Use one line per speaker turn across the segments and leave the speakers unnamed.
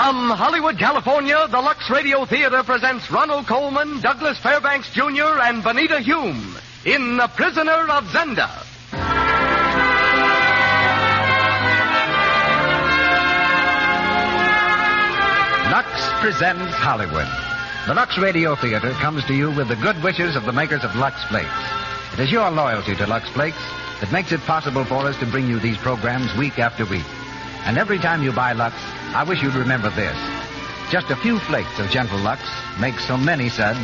From Hollywood, California, the Lux Radio Theater presents Ronald Colman, Douglas Fairbanks Jr., and Benita Hume in The Prisoner of Zenda.
Lux presents Hollywood. The Lux Radio Theater comes to you with the good wishes of the makers of Lux Flakes. It is your loyalty to Lux Flakes that makes it possible for us to bring you these programs week after week. And every time you buy Lux, I wish you'd remember this. Just a few flakes of gentle Lux make so many suds.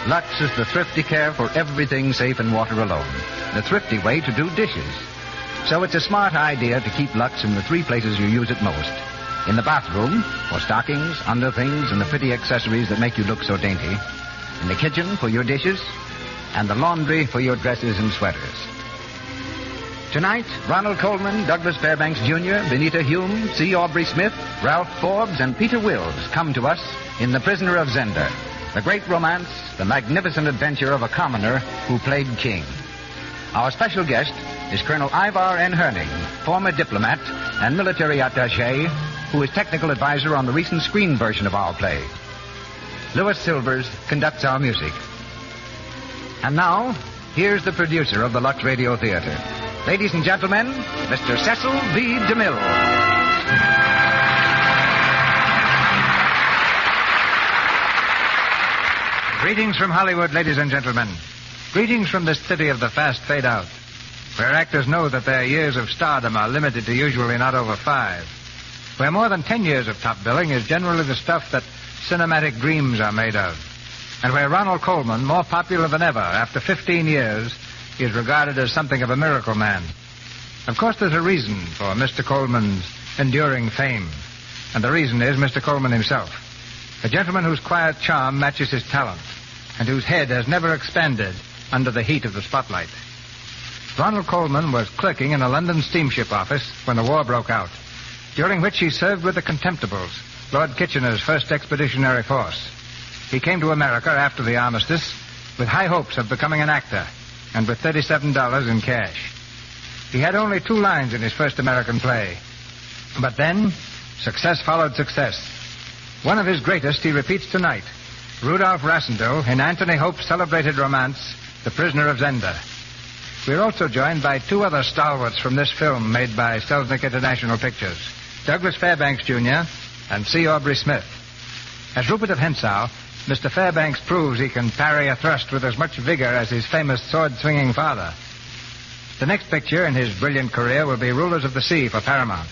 Lux is the thrifty care for everything safe in water alone. The thrifty way to do dishes. So it's a smart idea to keep Lux in the three places you use it most. In the bathroom, for stockings, underthings, and the pretty accessories that make you look so dainty. In the kitchen, for your dishes. And the laundry, for your dresses and sweaters. Tonight, Ronald Colman, Douglas Fairbanks Jr., Benita Hume, C. Aubrey Smith, Ralph Forbes, and Peter Wills come to us in The Prisoner of Zenda, the great romance, the magnificent adventure of a commoner who played king. Our special guest is Colonel Ivar N. Herning, former diplomat and military attaché, who is technical advisor on the recent screen version of our play. Louis Silvers conducts our music. And now, here's the producer of the Lux Radio Theater. Ladies and gentlemen, Mr. Cecil B. DeMille.
Greetings from Hollywood, ladies and gentlemen. Greetings from this city of the fast fade-out, where actors know that their years of stardom are limited to usually not over 5, where more than 10 years of top billing is generally the stuff that cinematic dreams are made of, and where Ronald Colman, more popular than ever after 15 years, is regarded as something of a miracle man. Of course, there's a reason for Mr. Colman's enduring fame, and the reason is Mr. Colman himself, a gentleman whose quiet charm matches his talent, and whose head has never expanded under the heat of the spotlight. Ronald Colman was clerking in a London steamship office when the war broke out, during which he served with the Contemptibles, Lord Kitchener's first expeditionary force. He came to America after the armistice with high hopes of becoming an actor, and with $37 in cash. He had only 2 lines in his first American play. But then, success followed success. One of his greatest he repeats tonight, Rudolph Rassendyll in Anthony Hope's celebrated romance, The Prisoner of Zenda. We're also joined by 2 other stalwarts from this film made by Selznick International Pictures, Douglas Fairbanks Jr. and C. Aubrey Smith. As Rupert of Hentzau, Mr. Fairbanks proves he can parry a thrust with as much vigor as his famous sword-swinging father. The next picture in his brilliant career will be Rulers of the Sea for Paramount.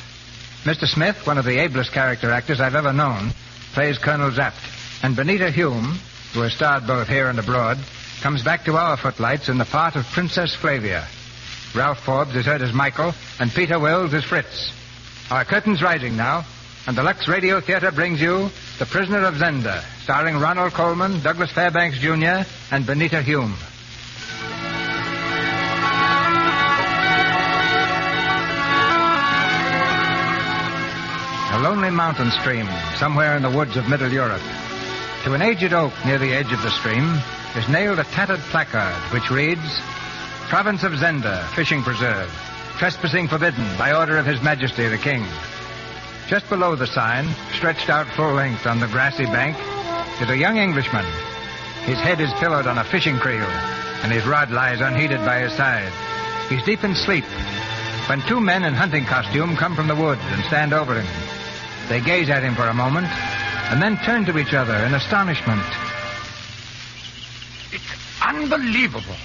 Mr. Smith, one of the ablest character actors I've ever known, plays Colonel Zapt. And Benita Hume, who has starred both here and abroad, comes back to our footlights in the part of Princess Flavia. Ralph Forbes is heard as Michael, and Peter Wills as Fritz. Our curtain's rising now, and the Lux Radio Theater brings you The Prisoner of Zenda, starring Ronald Colman, Douglas Fairbanks Jr., and Benita Hume. A lonely mountain stream, somewhere in the woods of Middle Europe. To an aged oak near the edge of the stream is nailed a tattered placard which reads, Province of Zenda, Fishing Preserve, trespassing forbidden by order of His Majesty the King. Just below the sign, stretched out full length on the grassy bank, is a young Englishman. His head is pillowed on a fishing creel, and his rod lies unheeded by his side. He's deep in sleep, when 2 men in hunting costume come from the woods and stand over him. They gaze at him for a moment, and then turn to each other in astonishment.
It's unbelievable.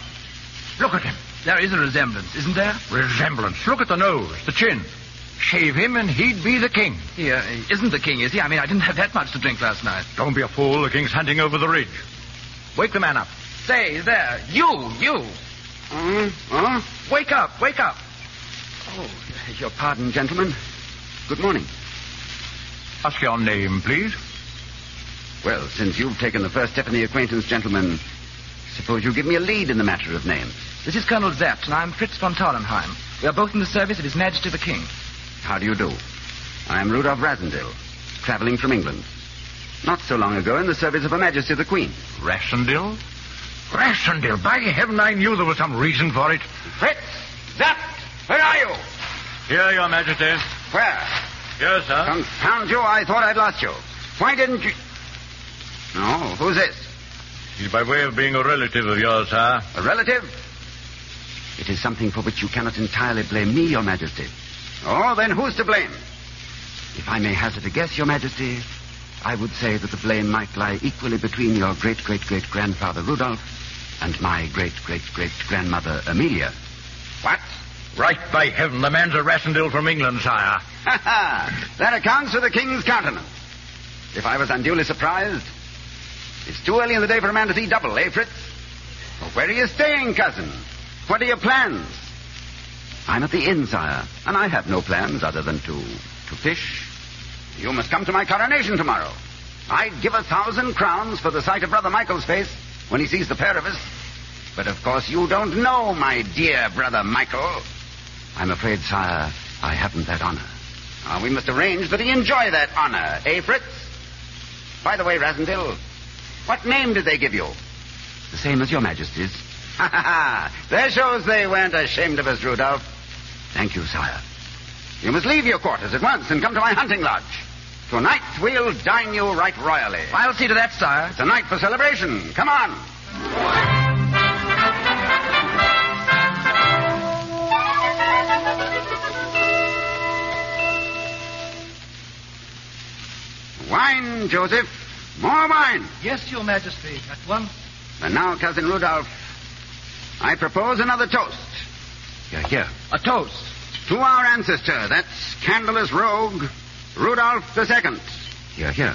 Look at him. There is a resemblance, isn't there? Resemblance. Look at the nose, the chin. Shave him and he'd be the king.
He isn't the king, is he? I mean, I didn't have that much to drink last night.
Don't be a fool. The king's hunting over the ridge. Wake the man up.
Say, there. You. Wake up.
Oh, your pardon, gentlemen. Good morning.
Ask your name, please.
Well, since you've taken the first step in the acquaintance, gentlemen, suppose you give me a lead in the matter of names.
This is Colonel Zapt, and I'm Fritz von Tauernheim. We are both in the service of His Majesty the King.
How do you do? I'm Rudolph Rassendyll, traveling from England. Not so long ago in the service of Her Majesty the Queen.
Rassendyll? Rassendyll, by heaven, I knew there was some reason for it.
Fritz! Zapt! Where are you?
Here, Your Majesty.
Where?
Yes, sir.
Confound you, I thought I'd lost you. Why didn't you... Oh, who's this?
He's by way of being a relative of yours, sire.
A relative? It is something for which you cannot entirely blame me, Your Majesty. Oh, then who's to blame? If I may hazard a guess, Your Majesty, I would say that the blame might lie equally between your great-great-great-grandfather Rudolph and my great-great-great-grandmother Amelia. What?
Right by heaven, the man's a Rassendyll from England, sire.
Ha ha! That accounts for the king's countenance. If I was unduly surprised, it's too early in the day for a man to see double, eh, Fritz? Well, where are you staying, cousin? What are your plans? I'm at the inn, sire, and I have no plans other than to fish. You must come to my coronation tomorrow. I'd give 1,000 crowns for the sight of Brother Michael's face when he sees the pair of us. But of course you don't know my dear Brother Michael. I'm afraid, sire, I haven't that honor. We must arrange that he enjoy that honor, eh, Fritz? By the way, Rassendyll, what name did they give you? The same as Your Majesty's. Ha ha ha! There shows they weren't ashamed of us, Rudolph. Thank you, sire. You must leave your quarters at once and come to my hunting lodge. Tonight we'll dine you right royally.
I'll see to that, sire.
It's a night for celebration. Come on. Wine, Joseph. More wine.
Yes, Your Majesty. At once.
And now, Cousin Rudolph, I propose another toast. Here.
A toast.
To our ancestor, that scandalous rogue, Rudolph II. Here.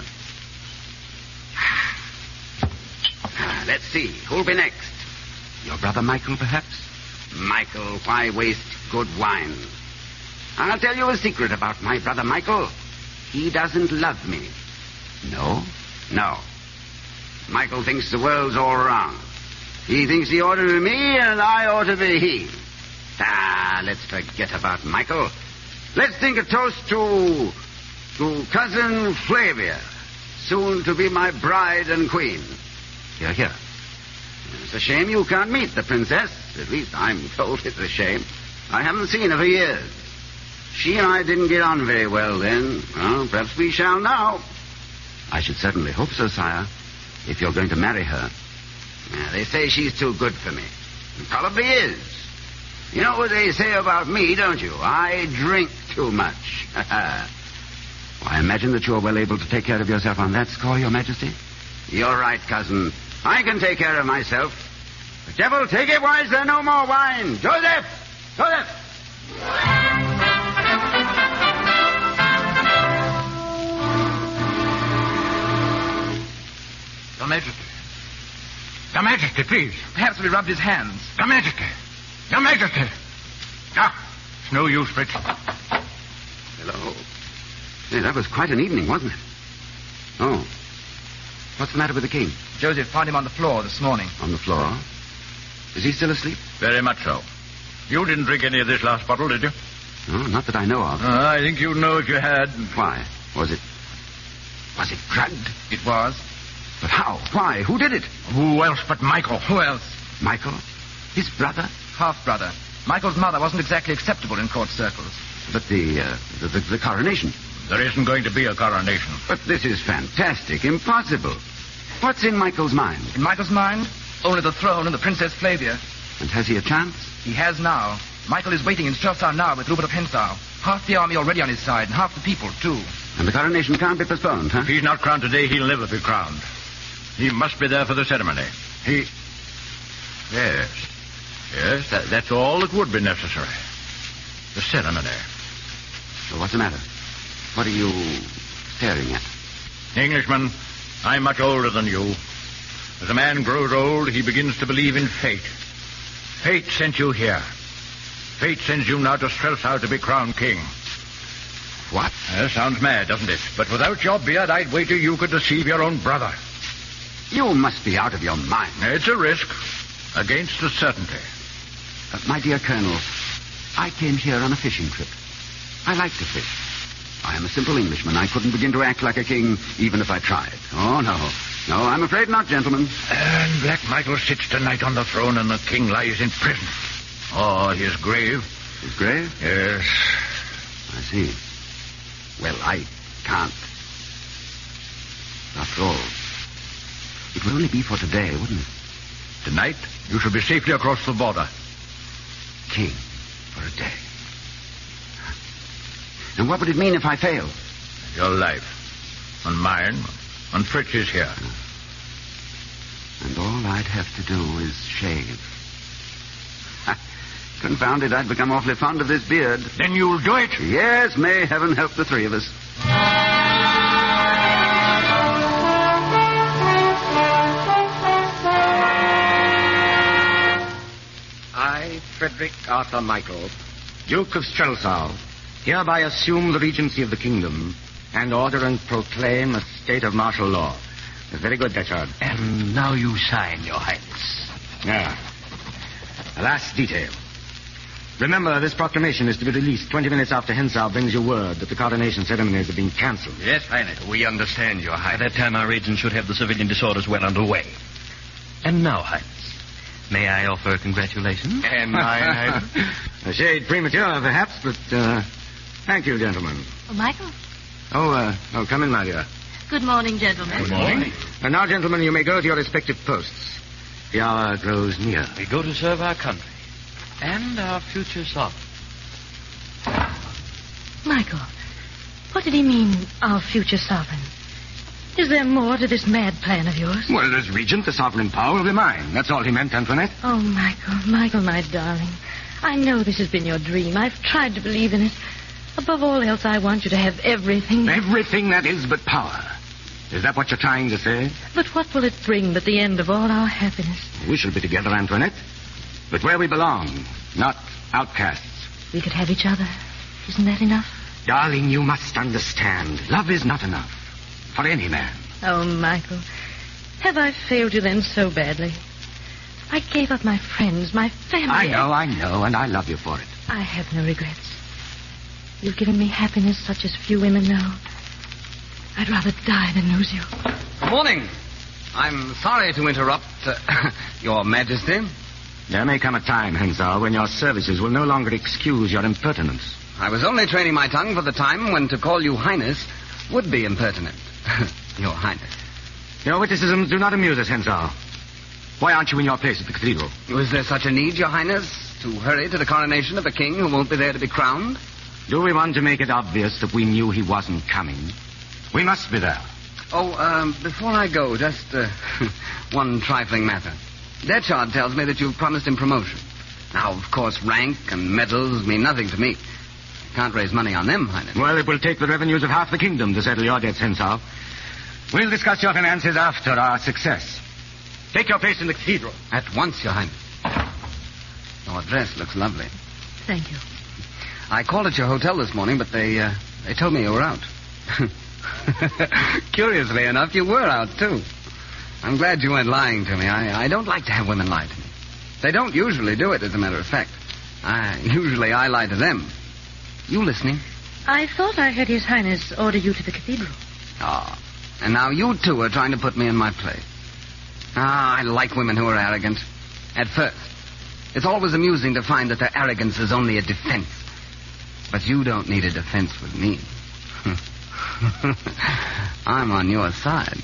Let's see. Who'll be next? Your brother Michael, perhaps? Michael, why waste good wine? I'll tell you a secret about my brother Michael. He doesn't love me. No. Michael thinks the world's all wrong. He thinks he ought to be me and I ought to be he. Let's forget about Michael. Let's think a toast to Cousin Flavia, soon to be my bride and queen. Here. It's a shame you can't meet the princess. At least I'm told it's a shame. I haven't seen her for years. She and I didn't get on very well then. Well, perhaps we shall now. I should certainly hope so, sire, if you're going to marry her. They say she's too good for me. And probably is. You know what they say about me, don't you? I drink too much. Well, I imagine that you're well able to take care of yourself on that score, Your Majesty. You're right, cousin. I can take care of myself. The devil take it wise, there's no more wine. Joseph!
Your Majesty. Your Majesty, please.
Perhaps we rubbed his hands.
Your Majesty. It's no use, Fritz.
Hello. Hey, that was quite an evening, wasn't it? Oh. What's the matter with the king?
Joseph found him on the floor this morning.
On the floor? Is he still asleep?
Very much so. You didn't drink any of this last bottle, did you?
No, not that I know of.
I think you'd know if you had.
Why? Was it drugged?
It was.
But how? Why? Who did it?
Who else but Michael?
Who else?
Michael? His brother?
Half-brother. Michael's mother wasn't exactly acceptable in court circles.
But the coronation?
There isn't going to be a coronation.
But this is fantastic. Impossible. What's in Michael's mind?
In Michael's mind? Only the throne and the Princess Flavia.
And has he a chance?
He has now. Michael is waiting in Strelsau now with Rupert of Hentzau. Half the army already on his side, and half the people, too.
And the coronation can't be postponed, huh?
If he's not crowned today, he'll never be crowned. He must be there for the ceremony. Yes, that's all that would be necessary. The ceremony.
So what's the matter? What are you staring at?
Englishman, I'm much older than you. As a man grows old, he begins to believe in fate. Fate sent you here. Fate sends you now to Strelsau to be crowned king.
What?
Sounds mad, doesn't it? But without your beard, I'd wager you could deceive your own brother.
You must be out of your mind.
It's a risk against a certainty.
My dear Colonel, I came here on a fishing trip. I like to fish. I am a simple Englishman. I couldn't begin to act like a king even if I tried. Oh, no. No, I'm afraid not, gentlemen.
And Black Michael sits tonight on the throne and the king lies in prison. Oh, his grave.
His grave?
Yes.
I see. Well, I can't. After all, it would only be for today, wouldn't it?
Tonight, you shall be safely across the border.
King for a day. And what would it mean if I failed?
Your life. And mine. And Fritz's here.
And all I'd have to do is shave. Confound it, I'd become awfully fond of this beard.
Then you'll do it?
Yes, may heaven help the three of us.
I, Frederick Arthur Michael, Duke of Strelsau, hereby assume the regency of the kingdom and order and proclaim a state of martial law. Very good, Detchard.
And now you sign, Your Highness.
Ah. A last detail. Remember, this proclamation is to be released 20 minutes after Hensau brings you word that the coronation ceremonies have been cancelled.
Yes, Highness.
We understand, Your Highness.
By that time, our regent should have the civilian disorders well underway. And now, Highness, may I offer congratulations?
And mine, Highness.
A shade premature, perhaps, but, thank you, gentlemen.
Oh, Michael.
Oh, come in, my dear.
Good morning, gentlemen.
Good morning.
And now, gentlemen, you may go to your respective posts. The hour grows near.
We go to serve our country and our future sovereign.
Michael, what did he mean, our future sovereign? Is there more to this mad plan of yours?
Well, as regent, the sovereign power will be mine. That's all he meant, Antoinette.
Oh, Michael, my darling. I know this has been your dream. I've tried to believe in it. Above all else, I want you to have everything.
Everything that is but power. Is that what you're trying to say?
But what will it bring but the end of all our happiness?
We shall be together, Antoinette. But where we belong, not outcasts.
We could have each other. Isn't that enough?
Darling, you must understand. Love is not enough. For any man.
Oh, Michael. Have I failed you then so badly? I gave up my friends, my family.
I know, and I love you for it.
I have no regrets. You've given me happiness such as few women know. I'd rather die than lose you.
Good morning. I'm sorry to interrupt, Your Majesty.
There may come a time, Hensau, when your services will no longer excuse your impertinence.
I was only training my tongue for the time when to call you Highness would be impertinent. Your Highness.
Your witticisms do not amuse us, Hensau. Why aren't you in your place at the cathedral?
Was there such a need, Your Highness, to hurry to the coronation of a king who won't be there to be crowned?
Do we want to make it obvious that we knew he wasn't coming? We must be there.
Oh, before I go, just one trifling matter. Detchard tells me that you've promised him promotion. Now, of course, rank and medals mean nothing to me. Can't raise money on them, Highness.
Well, it will take the revenues of half the kingdom to settle your debts, Hensau. We'll discuss your finances after our success. Take your place in the cathedral.
At once, Your Highness. Your dress looks lovely.
Thank you.
I called at your hotel this morning, but they told me you were out. Curiously enough, you were out, too. I'm glad you weren't lying to me. I don't like to have women lie to me. They don't usually do it, as a matter of fact. Usually I lie to them. You listening?
I thought I heard His Highness order you to the cathedral.
Ah, and now you two are trying to put me in my place. I like women who are arrogant. At first. It's always amusing to find that their arrogance is only a defense. But you don't need a defense with me. I'm on your side.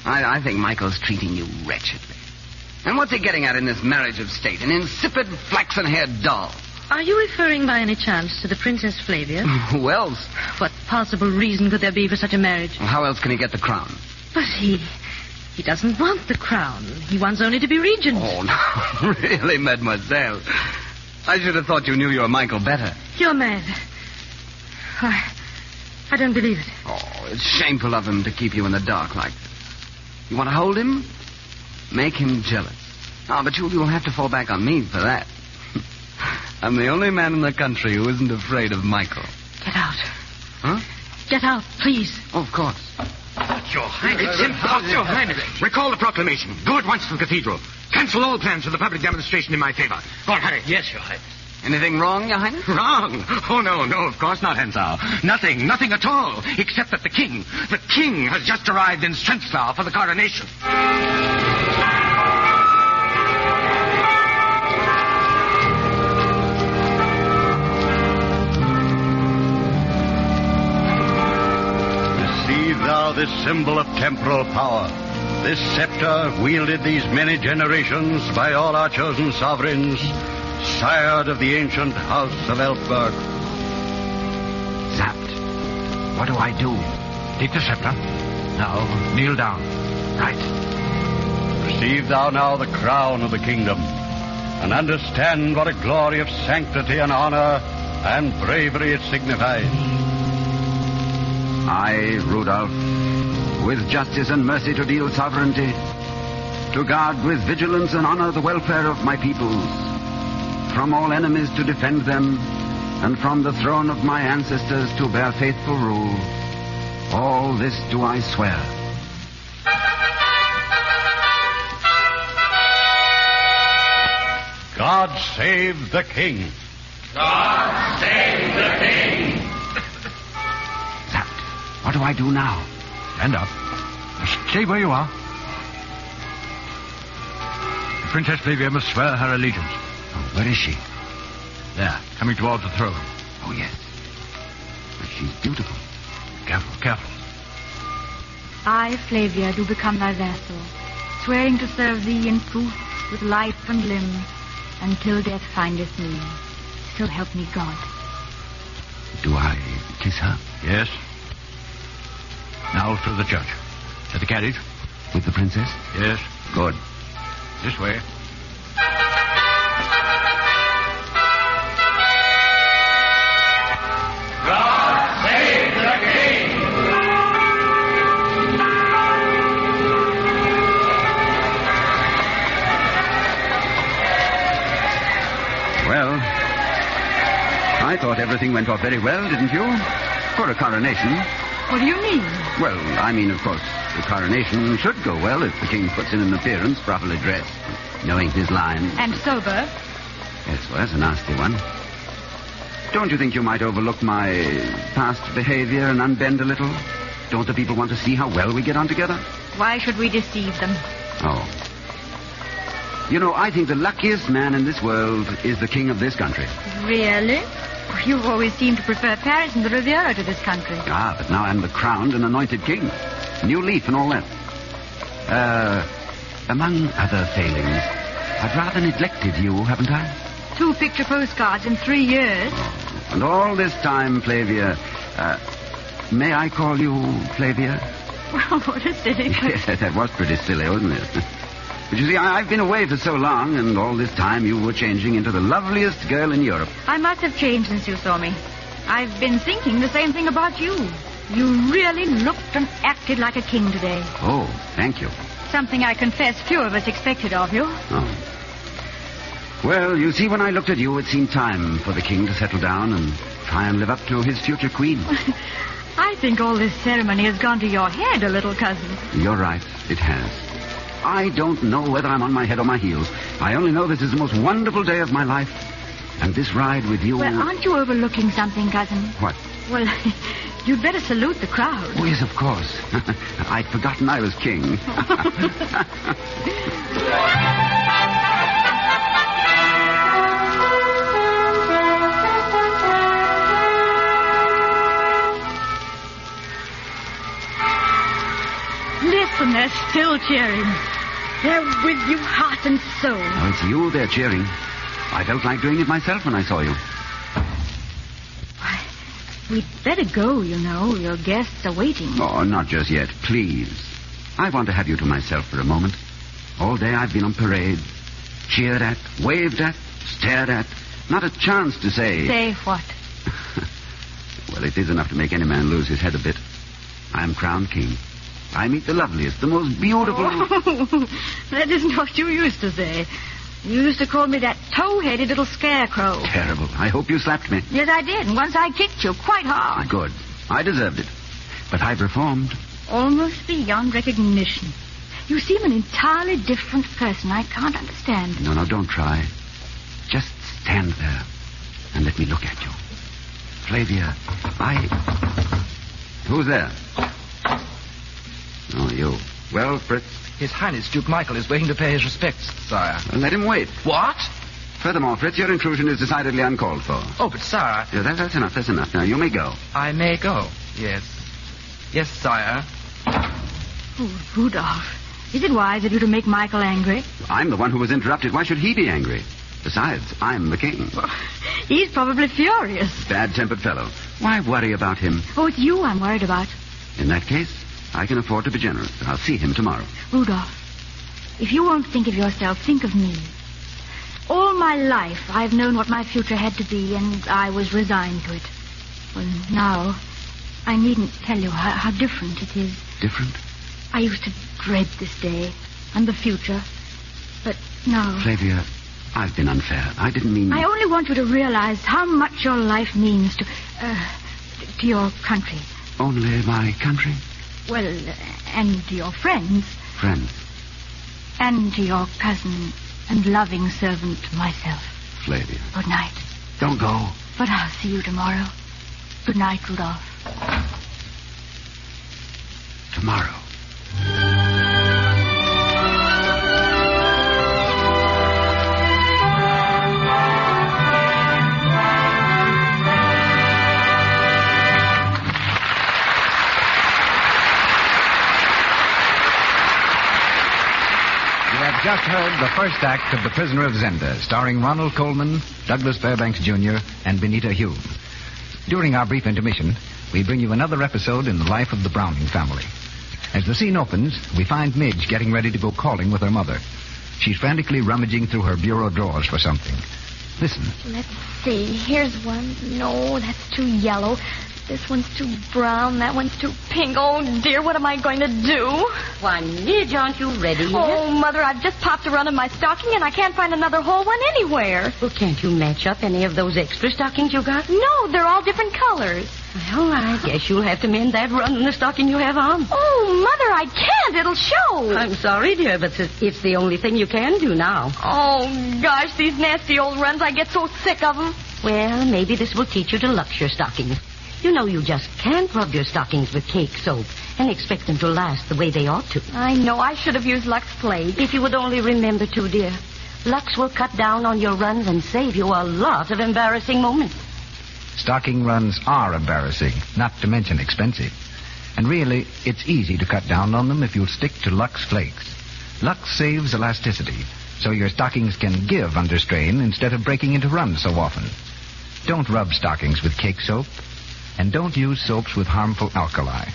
I think Michael's treating you wretchedly. And what's he getting at in this marriage of state? An insipid, flaxen-haired doll.
Are you referring by any chance to the Princess Flavia?
Who else?
What possible reason could there be for such a marriage?
Well, how else can he get the crown?
But he doesn't want the crown. He wants only to be regent.
Oh, no. Really, mademoiselle. I should have thought you knew your Michael better.
You're mad. I don't believe it.
Oh, it's shameful of him to keep you in the dark like this. You want to hold him? Make him jealous. But you'll have to fall back on me for that. I'm the only man in the country who isn't afraid of Michael.
Get out.
Huh?
Get out, please.
Oh, of course.
Your Highness. It's impossible. Your Highness. Recall the proclamation. Go at once to the cathedral. Cancel all plans for the public demonstration in my favor. Go on, hurry.
Yes, Your Highness.
Anything wrong, Your Highness?
Wrong? Oh, no, of course not, Hensau. Nothing at all, except that the king has just arrived in Strelsau for the coronation.
See thou now this symbol of temporal power. This scepter, wielded these many generations by all our chosen sovereigns, sired of the ancient house of Elfberg.
Zapped. What do I do?
Take the scepter. Now, kneel down.
Right.
Receive thou now the crown of the kingdom, and understand what a glory of sanctity and honor and bravery it signifies.
I, Rudolph, with justice and mercy to deal sovereignty, to guard with vigilance and honor the welfare of my peoples, from all enemies to defend them, and from the throne of my ancestors to bear faithful rule. All this do I swear.
God save the king.
God save the king.
Zapped. What do I do now?
Stand up. Stay where you are. The Princess Flavia must swear her allegiance.
Oh, where is she?
There, coming towards the throne.
Oh, yes. But she's beautiful.
Careful, careful.
I, Flavia, do become thy vassal, swearing to serve thee in truth with life and limb, until death findeth me. So help me God.
Do I kiss her?
Yes. Now through the church. To the carriage.
With the princess?
Yes.
Good.
This way.
God save the king.
Well, I thought everything went off very well, didn't you? For a coronation.
What do you mean?
Well, I mean, of course, the coronation should go well if the king puts in an appearance properly dressed, knowing his lines.
And sober.
Yes, well, that's a nasty one. Don't you think you might overlook my past behavior and unbend a little? Don't the people want to see how well we get on together?
Why should we deceive them?
Oh. You know, I think the luckiest man in this world is the king of this country.
Really? You've always seemed to prefer Paris and the Riviera to this country.
Ah, but now I'm the crowned and anointed king. New leaf and all that. Among other failings, I've rather neglected you, haven't I?
2 picture postcards in 3 years.
Oh, and all this time, Flavia, may I call you Flavia?
Well, what a silly
Yes, that was pretty silly, wasn't it? But you see, I've been away for so long, and all this time you were changing into the loveliest girl in Europe.
I must have changed since you saw me. I've been thinking the same thing about you. You really looked and acted like a king today.
Oh, thank you.
Something I confess few of us expected of you.
Oh. Well, you see, when I looked at you, it seemed time for the king to settle down and try and live up to his future queen.
I think all this ceremony has gone to your head a little, cousin.
You're right, it has. I don't know whether I'm on my head or my heels. I only know this is the most wonderful day of my life. And this ride with you...
Well, aren't you overlooking something, cousin?
What?
Well, you'd better salute the crowd.
Oh, yes, of course. I'd forgotten I was king.
Listen, they're still cheering. They're with you heart and soul.
Oh, it's you they're cheering. I felt like doing it myself when I saw you.
Why, we'd better go, you know. Your guests are waiting.
Oh, not just yet, please. I want to have you to myself for a moment. All day I've been on parade, cheered at, waved at, stared at. Not a chance to say...
Say what?
Well, it is enough to make any man lose his head a bit. I am crowned king. I meet the loveliest, the most beautiful...
Oh, that isn't what you used to say. You used to call me that tow-headed little scarecrow.
Terrible. I hope you slapped me.
Yes, I did. And once I kicked you quite hard.
Good. I deserved it. But I performed.
Almost beyond recognition. You seem an entirely different person. I can't understand.
No, don't try. Just stand there and let me look at you. Flavia, Who's there? Oh, you. Well, Fritz?
His Highness Duke Michael is waiting to pay his respects, sire.
Well, let him wait.
What?
Furthermore, Fritz, your intrusion is decidedly uncalled for.
Oh, but sire...
Yeah, that's enough. Now, you may go.
I may go, yes. Yes, sire.
Oh, Rudolph, is it wise of you to make Michael angry?
I'm the one who was interrupted. Why should he be angry? Besides, I'm the king.
He's probably furious.
Bad-tempered fellow. Why worry about him?
Oh, it's you I'm worried about.
In that case, I can afford to be generous. I'll see him tomorrow.
Rudolph, if you won't think of yourself, think of me. All my life, I've known what my future had to be, and I was resigned to it. Well, now, I needn't tell you how different it is.
Different?
I used to dread this day and the future, but now...
Flavia, I've been unfair. I didn't mean...
I only want you to realize how much your life means to your country.
Only my country?
Well, and to your friends.
Friends?
And to your cousin and loving servant, myself.
Flavia.
Good night.
Don't go.
But I'll see you tomorrow. Good night, Rudolph.
Tomorrow.
Just heard the first act of The Prisoner of Zenda, starring Ronald Colman, Douglas Fairbanks Jr., and Benita Hume. During our brief intermission, we bring you another episode in the life of the Browning family. As the scene opens, we find Midge getting ready to go calling with her mother. She's frantically rummaging through her bureau drawers for something. Listen.
Let's see. Here's one. No, that's too yellow. This one's too brown. That one's too pink. Oh, dear, what am I going to do?
Why, Midge, aren't you ready yet?
Oh, Mother, I've just popped a run in my stocking, and I can't find another whole one anywhere.
Well, can't you match up any of those extra stockings you got?
No, they're all different colors.
Well, I guess you'll have to mend that run in the stocking you have on.
Oh, Mother, I can't. It'll show.
I'm sorry, dear, but it's the only thing you can do now.
Oh, gosh, these nasty old runs, I get so sick of them.
Well, maybe this will teach you to lux your stockings. You know you just can't rub your stockings with cake soap and expect them to last the way they ought to.
I know. I should have used Lux Flake.
If you would only remember to, dear. Lux will cut down on your runs and save you a lot of embarrassing moments.
Stocking runs are embarrassing, not to mention expensive. And really, it's easy to cut down on them if you'll stick to Lux Flakes. Lux saves elasticity, so your stockings can give under strain instead of breaking into runs so often. Don't rub stockings with cake soap. And don't use soaps with harmful alkali.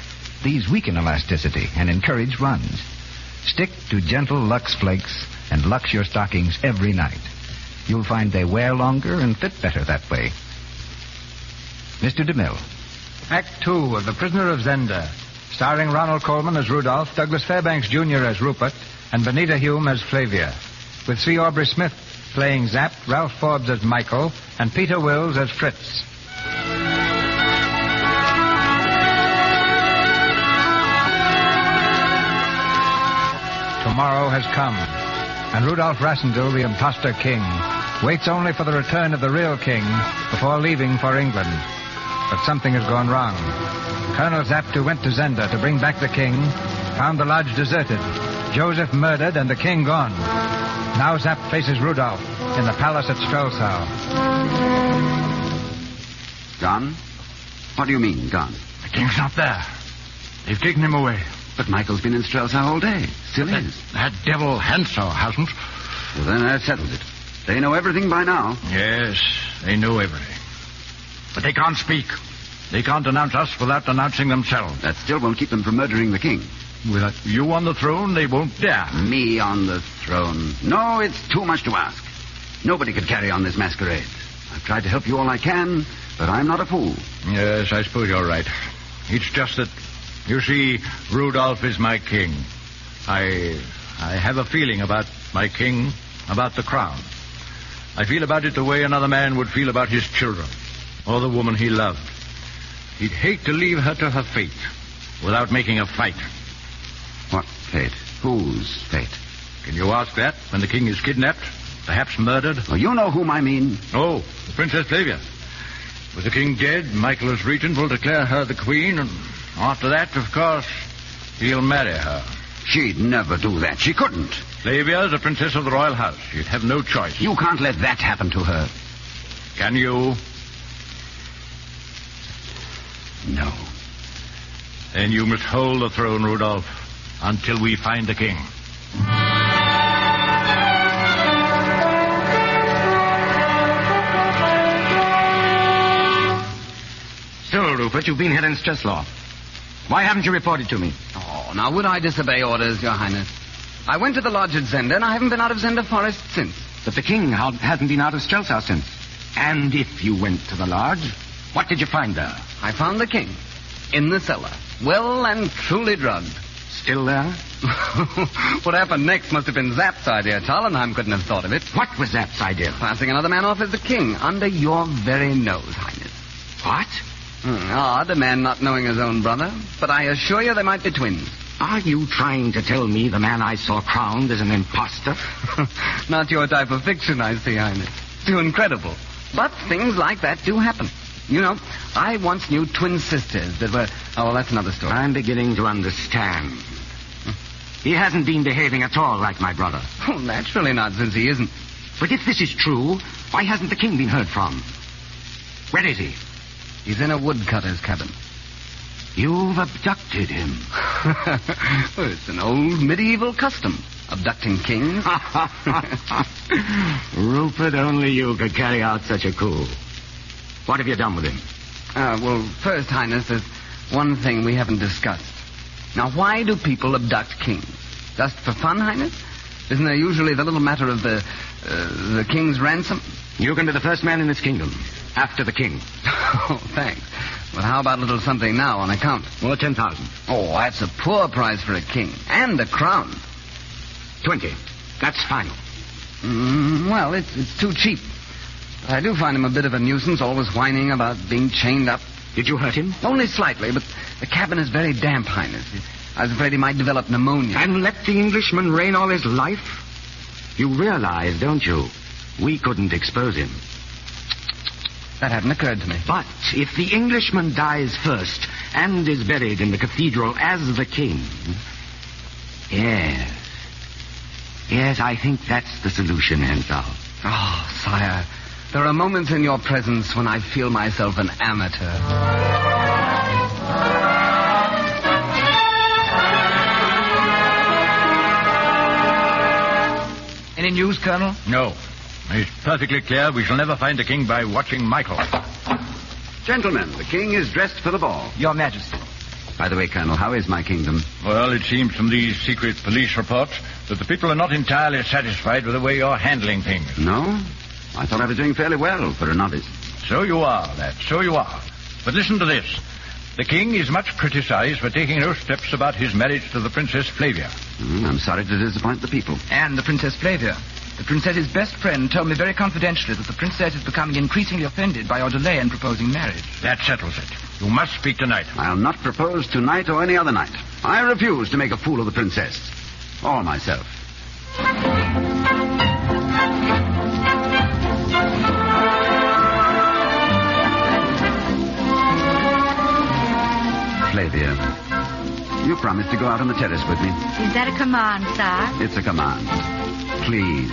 These weaken elasticity and encourage runs. Stick to gentle Lux Flakes and Lux your stockings every night. You'll find they wear longer and fit better that way. Mr. DeMille.
Act 2 of The Prisoner of Zenda, starring Ronald Colman as Rudolph, Douglas Fairbanks Jr. as Rupert, and Benita Hume as Flavia, with C. Aubrey Smith playing Zap, Ralph Forbes as Michael, and Peter Wills as Fritz. Tomorrow has come, and Rudolph Rassendyll, the imposter king, waits only for the return of the real king before leaving for England. But something has gone wrong. Colonel Zaptu went to Zenda to bring back the king, found the lodge deserted, Joseph murdered, and the king gone. Now Zap faces Rudolph in the palace at Strelsau.
Gone? What do you mean, gone?
The king's not there. They've taken him away.
But Michael's been in Strelsau all day. Still is.
That devil Hansau hasn't.
Well, then that settles it. They know everything by now.
Yes, they know everything. But they can't speak. They can't announce us without announcing themselves.
That still won't keep them from murdering the king.
With you on the throne, they won't dare.
Me on the throne. No, it's too much to ask. Nobody could carry on this masquerade. I've tried to help you all I can, but I'm not a fool.
Yes, I suppose you're right. It's just that, you see, Rudolph is my king. I have a feeling about my king, about the crown. I feel about it the way another man would feel about his children, or the woman he loved. He'd hate to leave her to her fate without making a fight.
What fate? Whose fate?
Can you ask that when the king is kidnapped, perhaps murdered?
Well, you know whom I mean.
Oh, the Princess Flavia. With the king dead, Michael as regent will declare her the queen, and after that, of course, he'll marry her.
She'd never do that. She couldn't.
Flavia's a princess of the royal house. She'd have no choice.
You can't let that happen to her.
Can you?
No.
Then you must hold the throne, Rudolph. until we find the king.
So, Rupert, you've been here in Streslaw. Why haven't you reported to me?
Oh, now would I disobey orders, Your Highness? I went to the lodge at Zenda, and I haven't been out of Zenda Forest since.
But the king hasn't been out of Strelsau since. And if you went to the lodge, what did you find there?
I found the king in the cellar, well and truly drugged.
Still there?
What happened next must have been Zapp's idea. Tarlenheim couldn't have thought of it.
What was Zapp's idea?
Passing another man off as the king, under your very nose, Highness.
What?
Odd, a man not knowing his own brother. But I assure you they might be twins.
Are you trying to tell me the man I saw crowned is an imposter?
Not your type of fiction, I see, Highness. Too incredible. But things like that do happen. You know, I once knew twin sisters that were... Oh, well, that's another story.
I'm beginning to understand. He hasn't been behaving at all like my brother.
Oh, naturally not, since he isn't.
But if this is true, why hasn't the king been heard from? Where is he?
He's in a woodcutter's cabin.
You've abducted him.
Well, it's an old medieval custom, abducting kings.
Rupert, only you could carry out such a coup. What have you done with him?
Well, first, Highness, there's one thing we haven't discussed. Now, why do people abduct kings? Just for fun, Highness? Isn't there usually the little matter of the king's ransom?
You can be the first man in this kingdom, after the king.
Oh, thanks. But how about a little something now on account?
Well, 10,000.
Oh, that's a poor price for a king. And a crown.
20. That's final.
Well, it's too cheap. But I do find him a bit of a nuisance, always whining about being chained up.
Did you hurt him?
Only slightly, but the cabin is very damp, Highness. I was afraid he might develop pneumonia.
And let the Englishman reign all his life? You realize, don't you, we couldn't expose him.
That hadn't occurred to me.
But if the Englishman dies first and is buried in the cathedral as the king... Yes, I think that's the solution, Hensel.
Oh, sire, there are moments in your presence when I feel myself an amateur.
Any news, Colonel?
No. It's perfectly clear we shall never find the king by watching Michael.
Gentlemen, the king is dressed for the ball.
Your Majesty.
By the way, Colonel, how is my kingdom?
Well, it seems from these secret police reports that the people are not entirely satisfied with the way you're handling things.
No? I thought I was doing fairly well for a novice.
So you are, lad. So you are. But listen to this. The king is much criticized for taking no steps about his marriage to the Princess Flavia.
I'm sorry to disappoint the people.
And the Princess Flavia. The princess's best friend told me very confidentially that the princess is becoming increasingly offended by your delay in proposing marriage.
That settles it. You must speak tonight.
I'll not propose tonight or any other night. I refuse to make a fool of the princess. Or myself. Flavia, you promised to go out on the terrace with me.
Is that a command, sir?
It's a command. Please.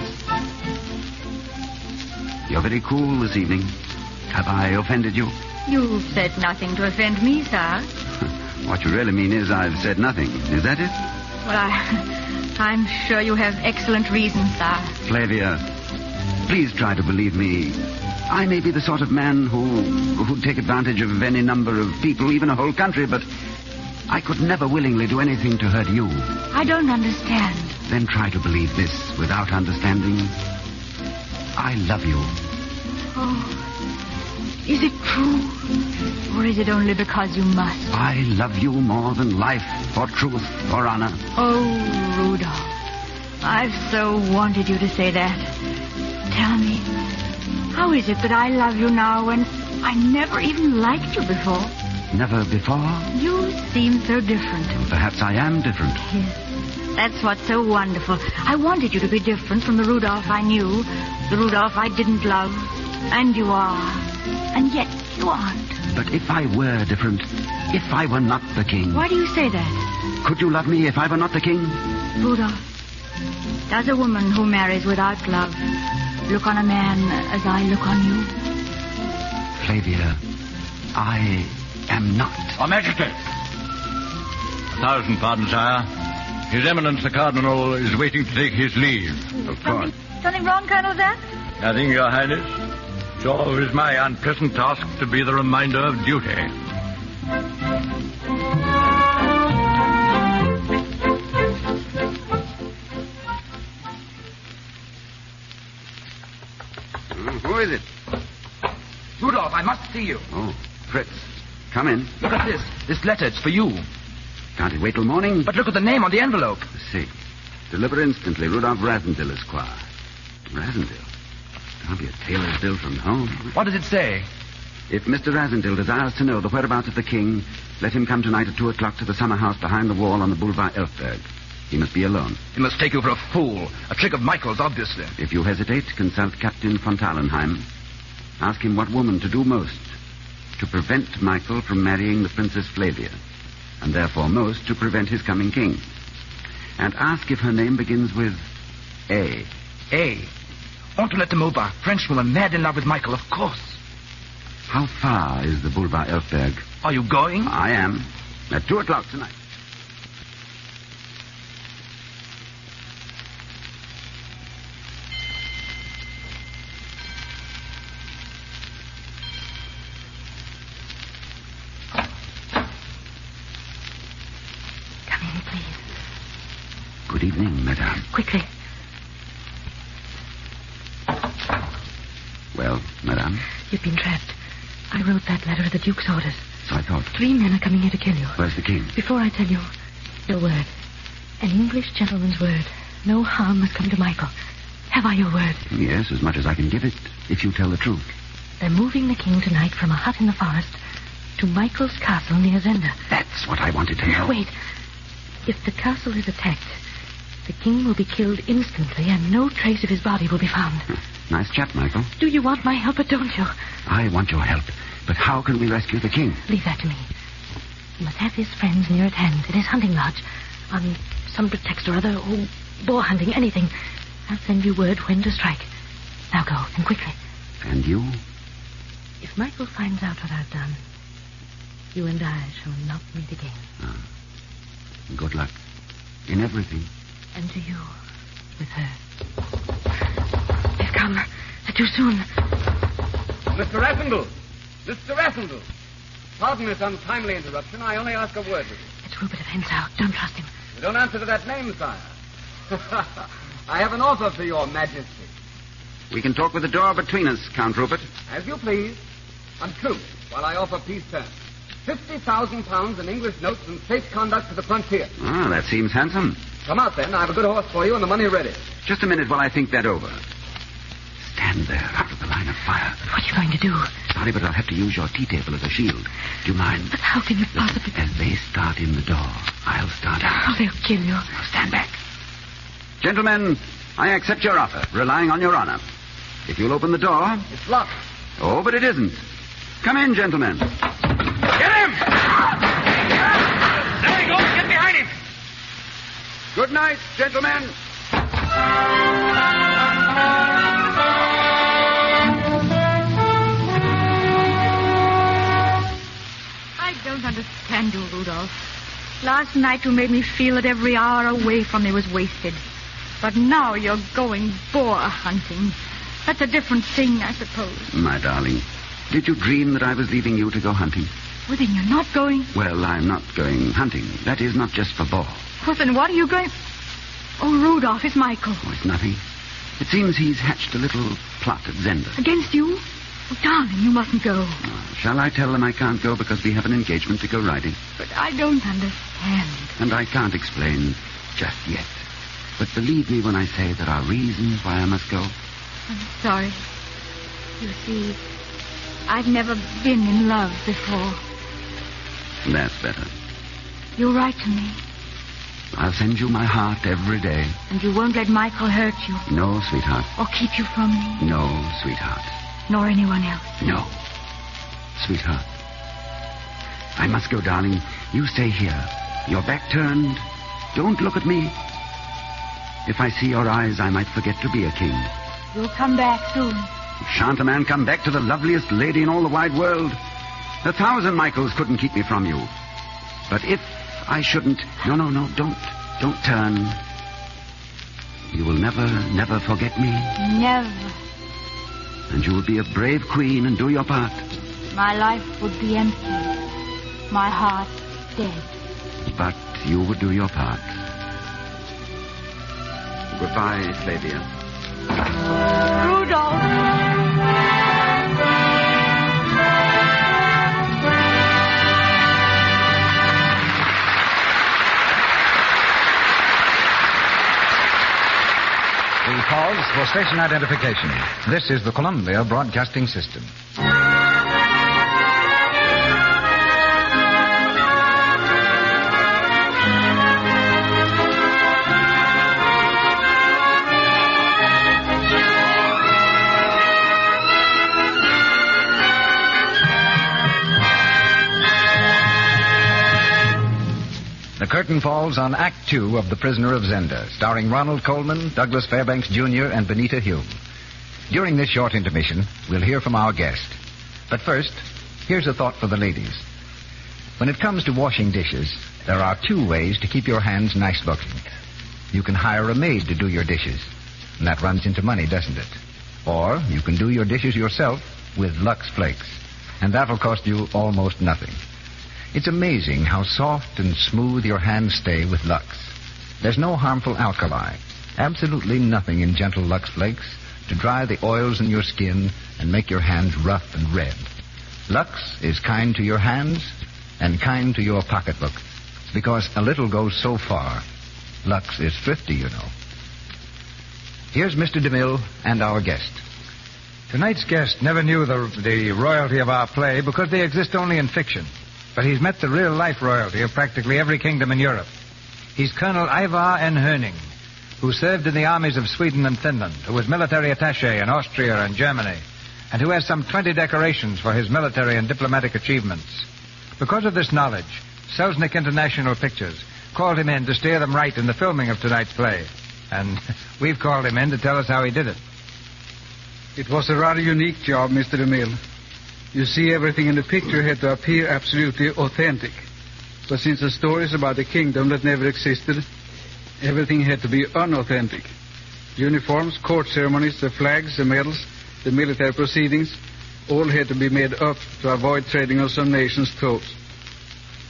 You're very cool this evening. Have I offended you?
You've said nothing to offend me, sir.
What you really mean is I've said nothing. Is that it?
Well, I'm sure you have excellent reasons, sir.
Flavia, please try to believe me. I may be the sort of man who'd take advantage of any number of people, even a whole country, but I could never willingly do anything to hurt you.
I don't understand.
Then try to believe this without understanding. I love you.
Oh, is it true? Or is it only because you must?
I love you more than life, or truth, or honor.
Oh, Rudolph, I've so wanted you to say that. Tell me, how is it that I love you now when I never even liked you before?
Never before?
You seem so different.
Well, perhaps I am different.
Yes. That's what's so wonderful. I wanted you to be different from the Rudolph I knew, the Rudolph I didn't love. And you are. And yet you aren't.
But if I were different, if I were not the king...
Why do you say that?
Could you love me if I were not the king?
Rudolph, does a woman who marries without love look on a man as I look on you?
Flavia, I am not.
Your Majesty. 1,000 pardons, sire. His Eminence the Cardinal is waiting to take his leave.
Of course.
Something wrong, Colonel Zenda?
Nothing, Your Highness. It's always my unpleasant task to be the reminder of duty.
Who is it?
Rudolph, I must see you.
Oh, Fritz. Come in.
Look at this. This letter, it's for you.
Can't it wait till morning?
But look at the name on the envelope.
See. Deliver instantly, Rudolph Rasendil, Esquire. Rasendil? Can't be a tailor's bill from home.
What does it say?
If Mr. Rasendil desires to know the whereabouts of the king, let him come tonight at 2 o'clock to the summer house behind the wall on the Boulevard Elfberg. He must be alone.
He must take you for a fool. A trick of Michael's, obviously.
If you hesitate, consult Captain von Talenheim. Ask him what woman to do most to prevent Michael from marrying the Princess Flavia, and therefore most to prevent his coming king. And ask if her name begins with A.
A. Antoinette de Maubach, Frenchwoman, mad in love with Michael, of course.
How far is the Boulevard Elfberg?
Are you going?
I am. At 2 o'clock tonight. Good evening, madame.
Quickly.
Well, madame?
You've been trapped. I wrote that letter at the Duke's orders.
So I thought.
3 men are coming here to kill you.
Where's the king?
Before I tell you, your word. An English gentleman's word. No harm must come to Michael. Have I your word?
Yes, as much as I can give it, if you tell the truth.
They're moving the king tonight from a hut in the forest to Michael's castle near Zenda.
That's what I wanted to know.
Wait. If the castle is attacked, the king will be killed instantly, and no trace of his body will be found.
Nice chap, Michael.
Do you want my help, or don't you?
I want your help. But how can we rescue the king?
Leave that to me. He must have his friends near at hand, in his hunting lodge, on some pretext or other, or boar hunting, anything. I'll send you word when to strike. Now go, and quickly.
And you?
If Michael finds out what I've done, you and I shall not meet again.
Good luck. In everything.
And to you, with her. They've come. They're too soon.
Mr. Rasendil! Mr. Rasendil! Pardon this untimely interruption. I only ask a word with you.
It's Rupert of Hensau. Don't trust him.
You don't answer to that name, sire. I have an offer for your majesty.
We can talk with the door between us, Count Rupert.
As you please. On truth, while I offer peace terms. £50,000 in English notes and safe conduct to the frontier.
Ah, that seems handsome.
Come out, then. I have a good horse for you and the money ready.
Just a minute while I think that over. Stand there out of the line of fire.
What are you going to do?
Sorry, but I'll have to use your tea table as a shield. Do you mind?
But how can you possibly...
As they start in the door, I'll start out.
Oh, they'll kill you.
Now stand back. Gentlemen, I accept your offer, relying on your honor. If you'll open the door...
It's locked.
Oh, but it isn't. Come in, gentlemen.
Get him! There he goes. Get behind him.
Good night, gentlemen.
I don't understand you, Rudolph. Last night you made me feel that every hour away from me was wasted. But now you're going boar hunting. That's a different thing, I suppose.
My darling, did you dream that I was leaving you to go hunting?
Well, then you're not going...
Well, I'm not going hunting. That is, not just for boar.
Well, then what are you going... Oh, Rudolph, it's Michael.
Oh, it's nothing. It seems he's hatched a little plot at Zenda.
Against you? Oh, darling, you mustn't go.
Shall I tell them I can't go because we have an engagement to go riding?
But I don't understand.
And I can't explain just yet. But believe me when I say there are reasons why I must go.
I'm sorry. You see, I've never been in love before.
That's better.
You write to me.
I'll send you my heart every day.
And you won't let Michael hurt you.
No, sweetheart.
Or keep you from me.
No, sweetheart.
Nor anyone else.
No. Sweetheart. I must go, darling. You stay here. Your back turned. Don't look at me. If I see your eyes, I might forget to be a king.
You'll come back soon.
Shan't a man come back to the loveliest lady in all the wide world? 1,000 Michaels couldn't keep me from you. But if I shouldn't... No, don't. Don't turn. You will never forget me?
Never.
And you will be a brave queen and do your part.
My life would be empty. My heart dead.
But you would do your part. Goodbye, Flavia.
Rudolph!
We pause for station identification. This is the Columbia Broadcasting System. The curtain falls on Act Two of The Prisoner of Zenda, starring Ronald Colman, Douglas Fairbanks Jr., and Benita Hume. During this short intermission, we'll hear from our guest. But first, here's a thought for the ladies. When it comes to washing dishes, there are two ways to keep your hands nice-looking. You can hire a maid to do your dishes, and that runs into money, doesn't it? Or you can do your dishes yourself with Lux Flakes, and that'll cost you almost nothing. It's amazing how soft and smooth your hands stay with Lux. There's no harmful alkali, absolutely nothing in gentle Lux Flakes to dry the oils in your skin and make your hands rough and red. Lux is kind to your hands and kind to your pocketbook, because a little goes so far. Lux is thrifty, you know. Here's Mr. DeMille and our guest.
Tonight's guest never knew the royalty of our play because they exist only in fiction. But he's met the real-life royalty of practically every kingdom in Europe. He's Colonel Ivar N. Herning, who served in the armies of Sweden and Finland, who was military attaché in Austria and Germany, and who has some 20 decorations for his military and diplomatic achievements. Because of this knowledge, Selznick International Pictures called him in to steer them right in the filming of tonight's play. And we've called him in to tell us how he did it.
It was a rather unique job, Mr. DeMille. You see, everything in the picture had to appear absolutely authentic. But since the story is about a kingdom that never existed, everything had to be unauthentic. Uniforms, court ceremonies, the flags, the medals, the military proceedings, all had to be made up to avoid treading on some nation's toes.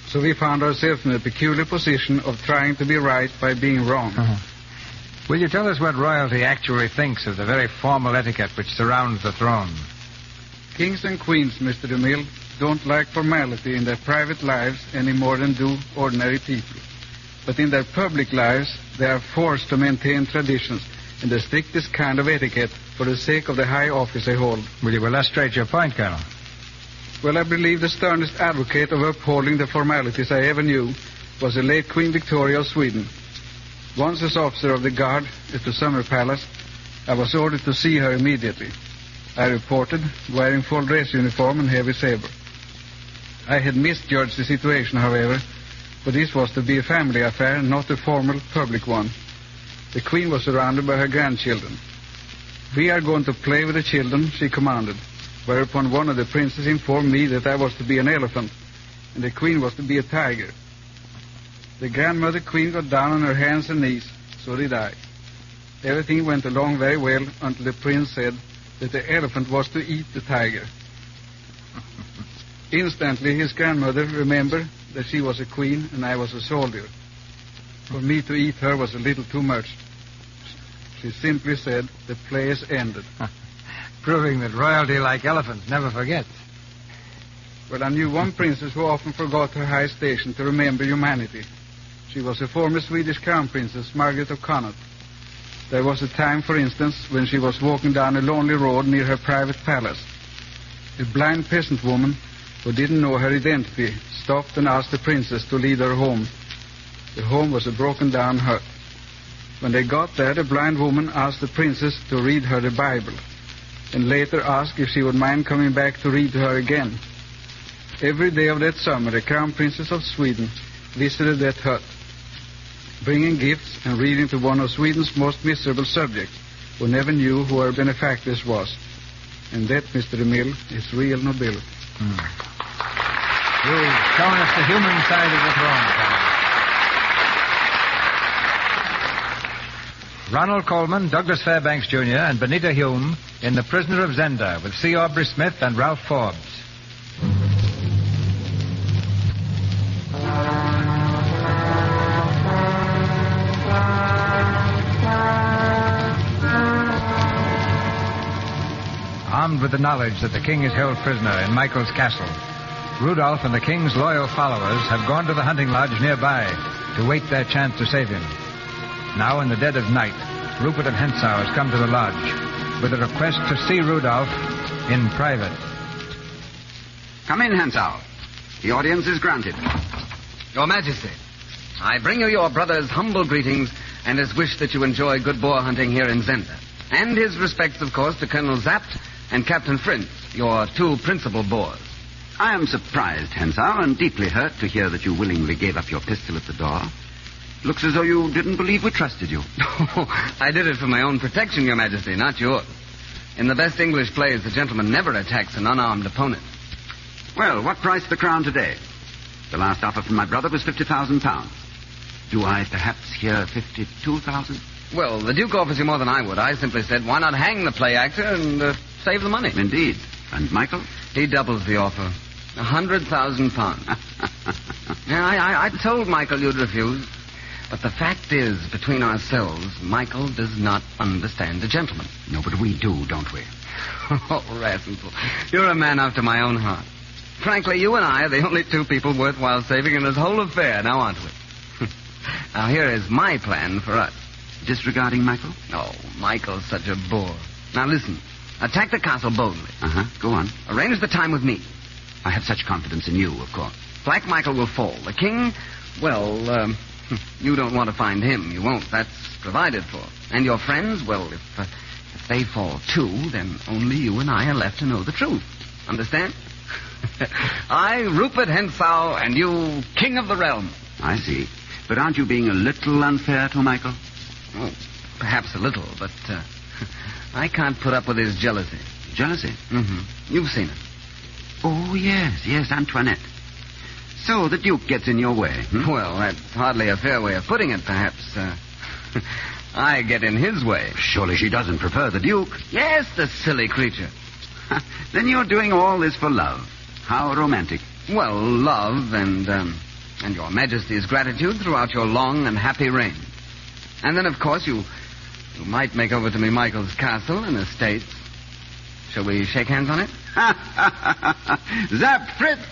So we found ourselves in a peculiar position of trying to be right by being wrong.
Will you tell us what royalty actually thinks of the very formal etiquette which surrounds the throne?
Kings and queens, Mr. DeMille, don't like formality in their private lives any more than do ordinary people. But in their public lives, they are forced to maintain traditions and the strictest kind of etiquette for the sake of the high office they hold.
Will you illustrate your point, Colonel?
Well, I believe the sternest advocate of upholding the formalities I ever knew was the late Queen Victoria of Sweden. Once as officer of the guard at the Summer Palace, I was ordered to see her immediately. I reported, wearing full dress uniform and heavy saber. I had misjudged the situation, however, for this was to be a family affair, not a formal public one. The Queen was surrounded by her grandchildren. "We are going to play with the children," she commanded, whereupon one of the princes informed me that I was to be an elephant, and the Queen was to be a tiger. The grandmother Queen got down on her hands and knees, so did I. Everything went along very well until the prince said that the elephant was to eat the tiger. Instantly, his grandmother remembered that she was a queen and I was a soldier. For me to eat her was a little too much. She simply said, "The play is ended."
Proving that royalty, like elephants, never forgets.
Well, I knew one princess who often forgot her high station to remember humanity. She was a former Swedish crown princess, Margaret of Connaught. There was a time, for instance, when she was walking down a lonely road near her private palace. A blind peasant woman who didn't know her identity stopped and asked the princess to lead her home. The home was a broken-down hut. When they got there, the blind woman asked the princess to read her the Bible, and later asked if she would mind coming back to read to her again. Every day of that summer, the Crown Princess of Sweden visited that hut, bringing gifts and reading to one of Sweden's most miserable subjects, who never knew who her benefactress was. And that, Mr. DeMille, is real nobility.
You've shown us the human side of the throne, Colonel. Ronald Coleman, Douglas Fairbanks Jr., and Benita Hume in The Prisoner of Zenda with C. Aubrey Smith and Ralph Forbes. Armed with the knowledge that the king is held prisoner in Michael's castle, Rudolph and the king's loyal followers have gone to the hunting lodge nearby to wait their chance to save him. Now, in the dead of night, Rupert and Hensau has come to the lodge with a request to see Rudolph in private.
Come in, Hensau. The audience is granted.
Your Majesty, I bring you your brother's humble greetings and his wish that you enjoy good boar hunting here in Zenda. And his respects, of course, to Colonel Zapt and Captain Frintz, your two principal boars.
I am surprised, Hensau, and deeply hurt to hear that you willingly gave up your pistol at the door. Looks as though you didn't believe we trusted you.
I did it for my own protection, Your Majesty, not yours. In the best English plays, the gentleman never attacks an unarmed opponent.
Well, what price the crown today? The last offer from my brother was £50,000. Do I perhaps hear 52,000?
Well, the Duke offers you more than I would. I simply said, why not hang the play actor and save the money?
Indeed. And Michael?
He doubles the offer. £100,000. Yeah, I told Michael you'd refuse. But the fact is, between ourselves, Michael does not understand a gentleman.
No, but we do, don't we?
Oh, Rassenthal, you're a man after my own heart. Frankly, you and I are the only two people worthwhile saving in this whole affair, now aren't we? Now, here is my plan for us.
Disregarding Michael?
Oh, Michael's such a bore. Now, listen. Attack the castle boldly.
Go on.
Arrange the time with me.
I have such confidence in you, of course.
Black Michael will fall. The king, well, you don't want to find him. You won't. That's provided for. And your friends, well, if they fall too, then only you and I are left to know the truth. Understand? I, Rupert Hensau, and you, king of the realm.
I see. But aren't you being a little unfair to Michael?
Oh, perhaps a little, but I can't put up with his jealousy.
Jealousy?
Mm-hmm. You've seen it.
Oh, yes, Antoinette. So the Duke gets in your way.
Well, that's hardly a fair way of putting it, perhaps. I get in his way.
Surely she doesn't prefer the Duke.
Yes, the silly creature.
Then you're doing all this for love. How romantic.
Well, love and your Majesty's gratitude throughout your long and happy reign. And then, of course, you might make over to me Michael's castle and estates. Shall we shake hands on it?
Zap, Fritz,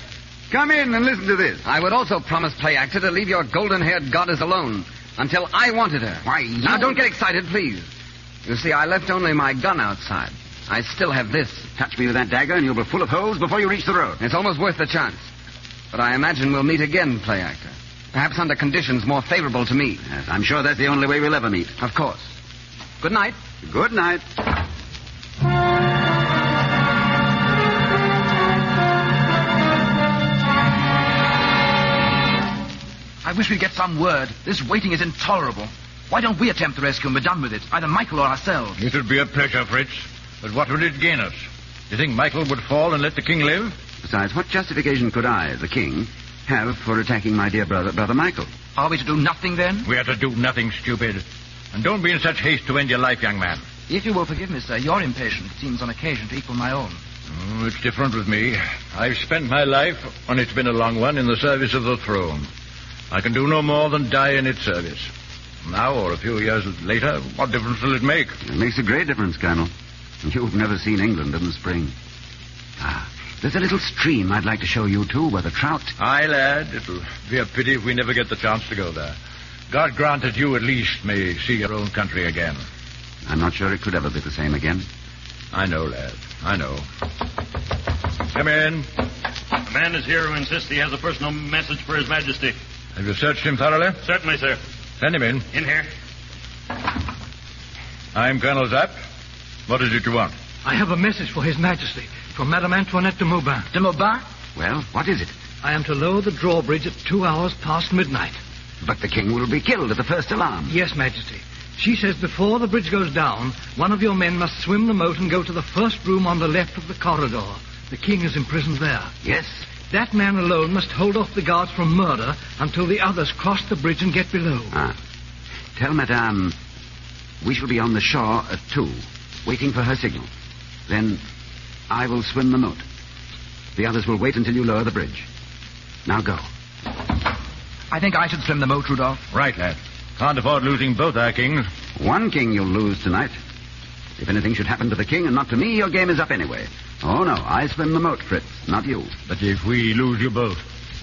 come in and listen to this.
I would also promise, play actor, to leave your golden-haired goddess alone until I wanted her.
Why,
Now, don't get excited, please. You see, I left only my gun outside. I still have this.
Touch me with that dagger and you'll be full of holes before you reach the road.
It's almost worth the chance. But I imagine we'll meet again, play actor. Perhaps under conditions more favorable to me.
Yes, I'm sure that's the only way we'll ever meet.
Of course. Good night.
Good night.
I wish we'd get some word. This waiting is intolerable. Why don't we attempt the rescue and be done with it? Either Michael or ourselves.
It would be a pleasure, Fritz. But what would it gain us? You think Michael would fall and let the king live?
Besides, what justification could I, the king, have for attacking my dear brother Michael?
Are we to do nothing, then?
We are to do nothing, stupid. And don't be in such haste to end your life, young man.
If you will forgive me, sir, your impatience seems on occasion to equal my own.
Oh, it's different with me. I've spent my life, and it's been a long one, in the service of the throne. I can do no more than die in its service. Now, or a few years later, what difference will it make?
It makes a great difference, Colonel. You've never seen England in the spring. There's a little stream I'd like to show you, too, where the trout...
Aye, lad. It'll be a pity if we never get the chance to go there. God grant that you at least may see your own country again.
I'm not sure it could ever be the same again.
I know, lad. I know. Come in.
The man is here who insists he has a personal message for His Majesty.
Have you searched him thoroughly?
Certainly, sir.
Send him in.
In here.
I'm Colonel Zapp. What is it you want?
I have a message for His Majesty from Madame Antoinette de Maubin.
De Maubin?
Well, what is it?
I am to lower the drawbridge at 2 hours past midnight.
But the king will be killed at the first alarm.
Yes, Majesty. She says before the bridge goes down, one of your men must swim the moat and go to the first room on the left of the corridor. The king is imprisoned there.
Yes?
That man alone must hold off the guards from murder until the others cross the bridge and get below.
Tell Madame We shall be on the shore at 2, waiting for her signal. Then I will swim the moat. The others will wait until you lower the bridge. Now go.
I think I should swim the moat, Rudolph.
Right, lad. Can't afford losing both our kings.
One king you'll lose tonight. If anything should happen to the king and not to me, your game is up anyway. Oh, no, I swim the moat, Fritz, not you.
But if we lose you both,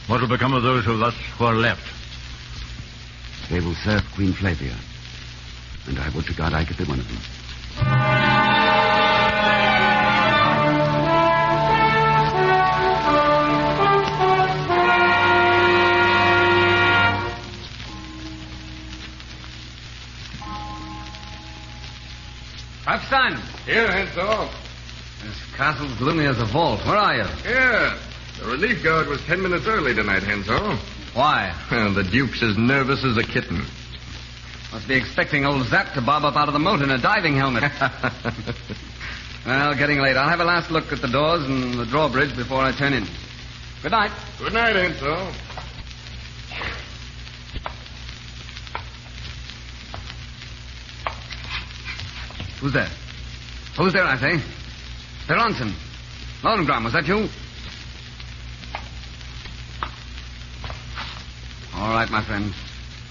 what will become of those of us who are left?
They will serve Queen Flavia. And I would to God I could be one of them.
Epstein!
Here, Henzo.
This castle's gloomy as a vault. Where are you?
Here. The relief guard was 10 minutes early tonight, Henzo.
Why?
Well, the Duke's as nervous as a kitten.
Must be expecting old Zap to bob up out of the moat in a diving helmet. Well, getting late. I'll have a last look at the doors and the drawbridge before I turn in. Good night.
Good night, Henzo.
Who's there? Who's there, I say? Beronson. Lohengrin, was that you? All right, my friend.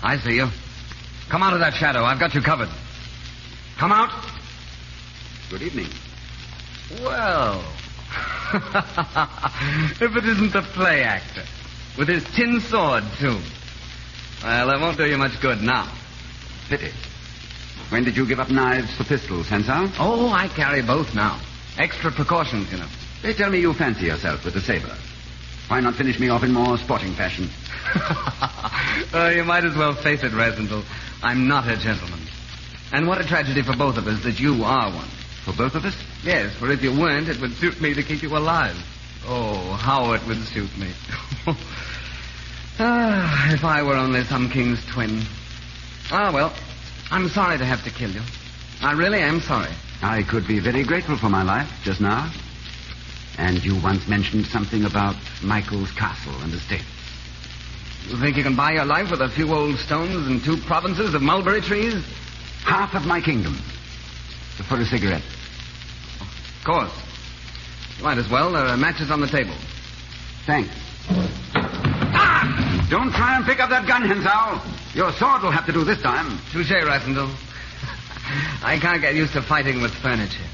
I see you. Come out of that shadow. I've got you covered. Come out.
Good evening.
Well, if it isn't the play actor. With his tin sword, too. Well, that won't do you much good now.
Pity. When did you give up knives for pistols, Hensau?
Oh, I carry both now. Extra precautions, you know.
They tell me you fancy yourself with the saber. Why not finish me off in more sporting fashion?
You might as well face it, Resendel. I'm not a gentleman. And what a tragedy for both of us that you are one.
For both of us?
Yes, for if you weren't, it would suit me to keep you alive. Oh, how it would suit me. If I were only some king's twin. Ah, well, I'm sorry to have to kill you. I really am sorry.
I could be very grateful for my life just now. And you once mentioned something about Michael's castle and estate.
You think you can buy your life with a few old stones and 2 provinces of mulberry trees?
Half of my kingdom. For a cigarette.
Of course. You might as well. There are matches on the table.
Thanks. Ah! Don't try and pick up that gun, Hensau. Your sword will have to do this time.
Touche, Rasendel. I can't get used to fighting with furniture.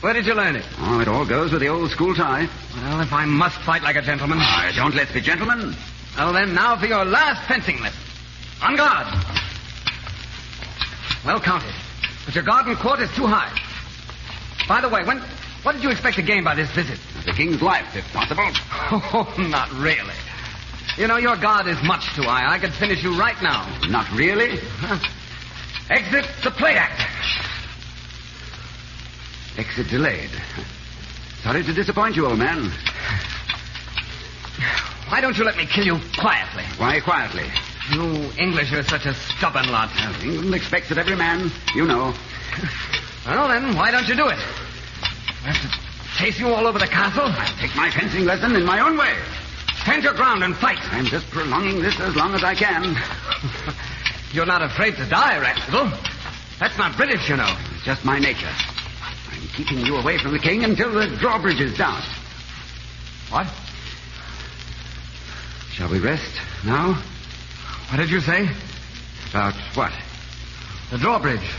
Where did you learn it?
Oh, it all goes with the old school tie.
Well, if I must fight like a gentleman...
Don't let's be gentlemen.
Well, then, now for your last fencing lesson. On guard. Well counted. But your garden court is too high. By the way, what did you expect to gain by this visit?
The king's life, if possible.
Oh, not really. You know, your guard is much too high. I could finish you right now.
Not really?
Exit the play act.
Exit delayed. Sorry to disappoint you, old man.
Why don't you let me kill you quietly?
Why quietly?
You English are such a stubborn lot.
England expects of every man, you know.
Well, then, why don't you do it? I have to chase you all over the castle?
I'll take my fencing lesson in my own way.
Stand your ground and fight.
I'm just prolonging this as long as I can.
You're not afraid to die, Rascal. That's not British, you know.
It's just my nature. I'm keeping you away from the king until the drawbridge is down.
What?
Shall we rest now?
What did you say?
About what?
The drawbridge.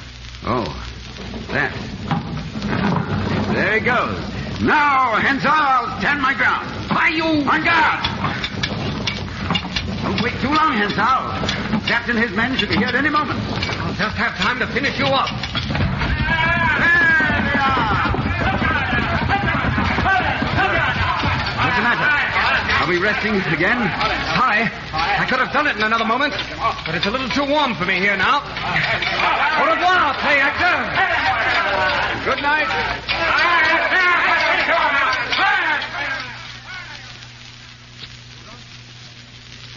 Oh, that. There he goes. Now, Hensau, I'll stand my ground.
Why, you...
On guard! Don't wait too long, Hensau. Captain and his men should be here at any moment.
I'll just have time to finish you off.
There they are! What's the matter? Are we resting again?
Sorry. I could have done it in another moment, but it's a little too warm for me here now. Au revoir, play actor.
Good night.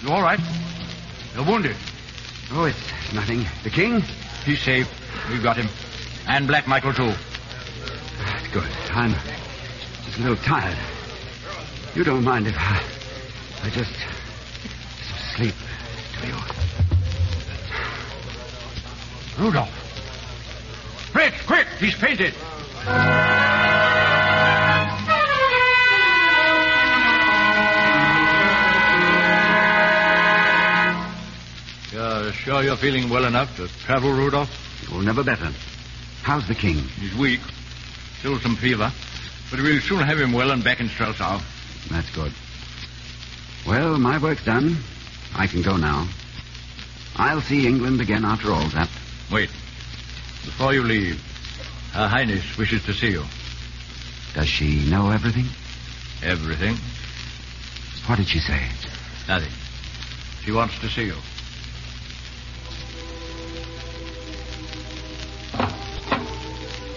You all right? You're wounded.
Oh, it's nothing. The king?
He's safe. We've got him. And Black Michael, too.
That's good. I'm just a little tired. You don't mind if I just sleep, do you?
Rudolph. Quick! He's fainted. You're sure you're feeling well enough to travel, Rudolph?
Oh, never better. How's the king?
He's weak. Still some fever. But we'll soon have him well and back in Strelsau.
That's good. Well, my work's done. I can go now. I'll see England again after all that.
Wait. Before you leave, Her Highness wishes to see you.
Does she know everything?
Everything?
What did she say?
Nothing. She wants to see you.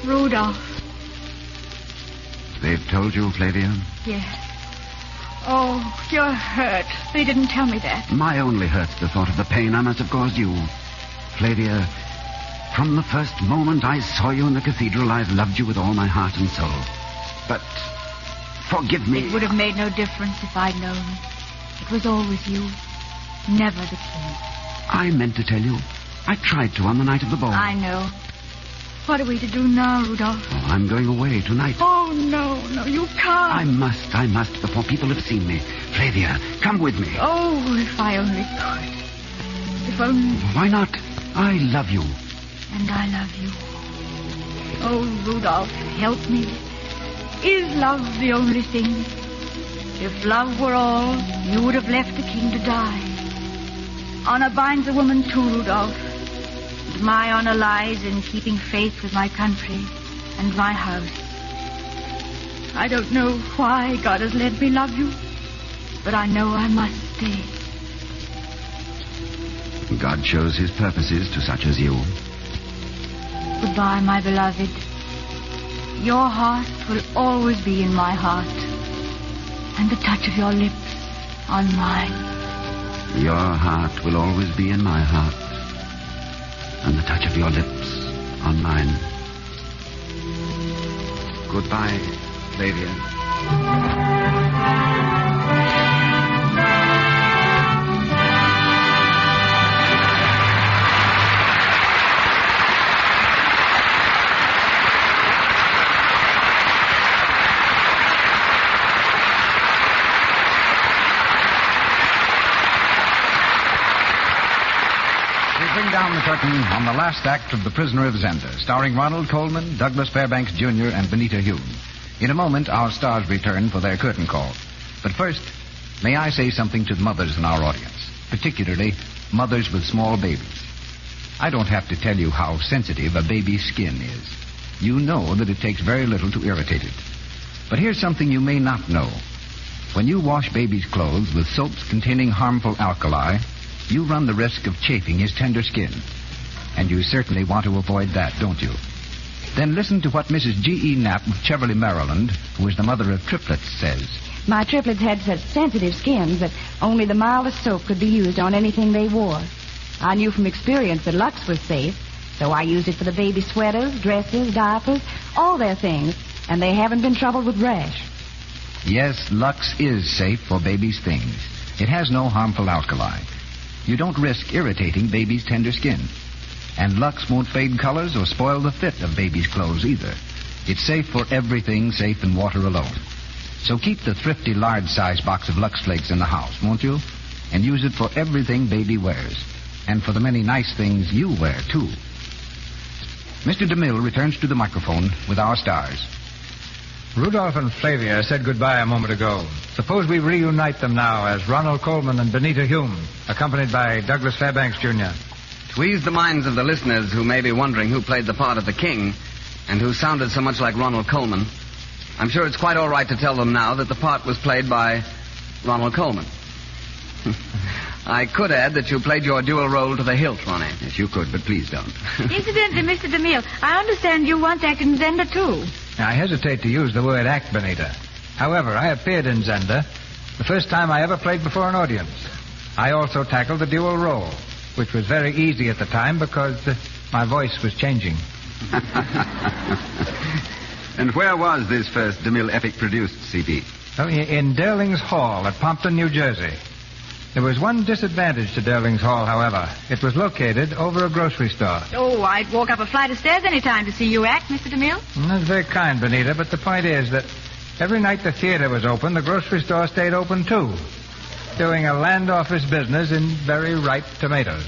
Rudolph.
They've told you, Flavia?
Yes. Oh, you're hurt. They didn't tell me that.
My only hurt's the thought of the pain I must have caused you. Flavia, from the first moment I saw you in the cathedral, I've loved you with all my heart and soul. But forgive me.
It would have made no difference if I'd known. It was always you, never the king.
I meant to tell you. I tried to on the night of the ball.
I know. What are we to do now, Rudolph?
Oh, I'm going away tonight.
Oh, no, you can't.
I must, before people have seen me. Flavia, come with me.
Oh, if I only could. If only...
Why not? I love you.
And I love you. Oh, Rudolph, help me. Is love the only thing? If love were all, you would have left the king to die. Honor binds a woman too, Rudolph. And my honor lies in keeping faith with my country and my house. I don't know why God has let me love you, but I know I must stay.
God shows his purposes to such as you.
Goodbye, my beloved. Your heart will always be in my heart, and the touch of your lips on mine.
Your heart will always be in my heart, and the touch of your lips on mine. Goodbye, Flavia.
Down the curtain on the last act of The Prisoner of Zenda, starring Ronald Colman, Douglas Fairbanks Jr., and Benita Hume. In a moment, our stars return for their curtain call. But first, may I say something to the mothers in our audience, particularly mothers with small babies. I don't have to tell you how sensitive a baby's skin is. You know that it takes very little to irritate it. But here's something you may not know. When you wash baby's clothes with soaps containing harmful alkali, you run the risk of chafing his tender skin. And you certainly want to avoid that, don't you? Then listen to what Mrs. G.E. Knapp of Cheverly, Maryland, who is the mother of triplets, says.
My triplets had such sensitive skins that only the mildest soap could be used on anything they wore. I knew from experience that Lux was safe, so I used it for the baby sweaters, dresses, diapers, all their things, and they haven't been troubled with rash.
Yes, Lux is safe for baby's things. It has no harmful alkali. You don't risk irritating baby's tender skin. And Lux won't fade colors or spoil the fit of baby's clothes either. It's safe for everything safe in water alone. So keep the thrifty large-size box of Lux Flakes in the house, won't you? And use it for everything baby wears. And for the many nice things you wear, too. Mr. DeMille returns to the microphone with our stars.
Rudolph and Flavia said goodbye a moment ago. Suppose we reunite them now as Ronald Colman and Benita Hume, accompanied by Douglas Fairbanks Jr.
To ease the minds of the listeners who may be wondering who played the part of the king and who sounded so much like Ronald Colman, I'm sure it's quite all right to tell them now that the part was played by Ronald Colman. I could add that you played your dual role to the hilt, Ronnie.
Yes, you could, but please don't.
Incidentally, Mr. DeMille, I understand you once acted in Zenda, too.
I hesitate to use the word act, Benita. However, I appeared in Zenda the first time I ever played before an audience. I also tackled the dual role, which was very easy at the time because my voice was changing.
And where was this first DeMille epic produced, C.B.?
Oh, in Derling's Hall at Pompton, New Jersey. There was one disadvantage to Derling's Hall, however. It was located over a grocery store.
Oh, I'd walk up a flight of stairs any time to see you act, Mr. DeMille.
That's very kind, Benita, but the point is that every night the theater was open, the grocery store stayed open, too, doing a land office business in very ripe tomatoes.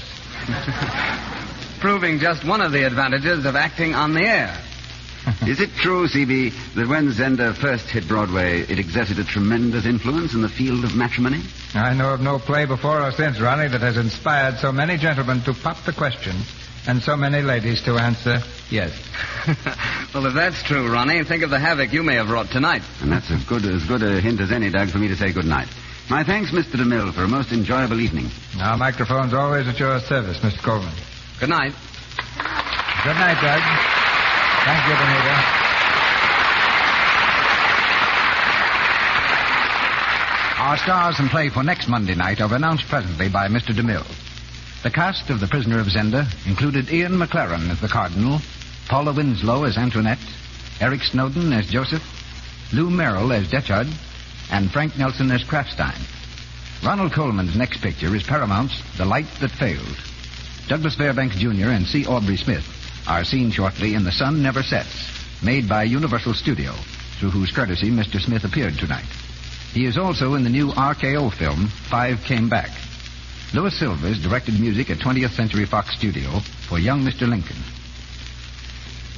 Proving just one of the advantages of acting on the air.
Is it true, C.B., that when Zenda first hit Broadway, it exerted a tremendous influence in the field of matrimony?
I know of no play before or since, Ronnie, that has inspired so many gentlemen to pop the question and so many ladies to answer yes.
Well, if that's true, Ronnie, think of the havoc you may have wrought tonight.
And that's as good a hint as any, Doug, for me to say good night. My thanks, Mr. DeMille, for a most enjoyable evening.
Our microphone's always at your service, Mr. Coleman.
Good night.
Good night, Doug. Thank you, Benita. Our stars and play for next Monday night are announced presently by Mr. DeMille. The cast of The Prisoner of Zenda included Ian McLaren as the Cardinal, Paula Winslow as Antoinette, Eric Snowden as Joseph, Lou Merrill as Detchard, and Frank Nelson as Kraftstein. Ronald Coleman's next picture is Paramount's The Light That Failed. Douglas Fairbanks Jr. and C. Aubrey Smith are seen shortly in The Sun Never Sets, made by Universal Studio, through whose courtesy Mr. Smith appeared tonight. He is also in the new RKO film, Five Came Back. Louis Silvers directed music at 20th Century Fox Studio for Young Mr. Lincoln.